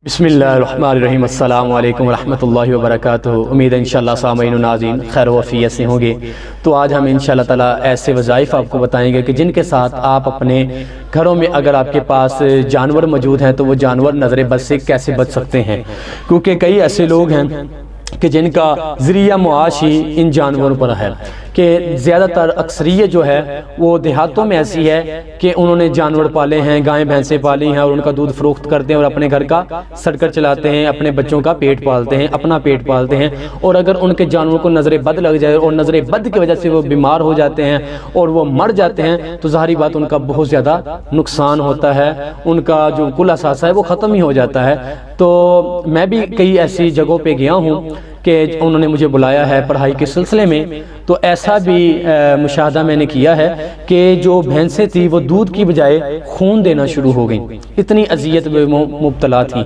بسم اللہ الرحمن الرحیم۔ السلام علیکم ورحمۃ اللہ وبرکاتہ۔ امید ہے انشاءاللہ سامعین و ناظرین خیر و عافیت سے ہوں گے۔ تو آج ہم انشاءاللہ تعالیٰ ایسے وظائف آپ کو بتائیں گے کہ جن کے ساتھ آپ اپنے گھروں میں اگر آپ کے پاس جانور موجود ہیں تو وہ جانور نظر بد سے کیسے بچ سکتے ہیں، کیونکہ کئی ایسے لوگ ہیں کہ جن کا ذریعہ معاش ہی ان جانوروں پر ہے، کہ زیادہ تر اکثریت جو ہے وہ دیہاتوں میں ایسی ہے کہ انہوں نے جانور پالے ہیں، گائیں بھینسیں پالی ہیں اور ان کا دودھ فروخت کرتے ہیں اور اپنے گھر کا سرکل چلاتے ہیں، اپنے بچوں کا پیٹ پالتے ہیں، اپنا پیٹ پالتے ہیں۔ اور اگر ان کے جانوروں کو نظر بد لگ جائے اور نظر بد کی وجہ سے وہ بیمار ہو جاتے ہیں اور وہ مر جاتے ہیں تو ظاہری بات ان کا بہت زیادہ نقصان ہوتا ہے، ان کا جو کل اثاثہ ہے وہ ختم ہی ہو جاتا ہے۔ تو میں بھی کئی ایسی جگہوں پہ گیا ہوں کہ انہوں نے مجھے بلایا ہے پڑھائی کے سلسلے میں، تو ایسا بھی مشاہدہ میں نے کیا ہے کہ جو بھینسیں تھی وہ دودھ کی بجائے خون دینا شروع ہو گئیں، اتنی اذیت میں مبتلا تھیں۔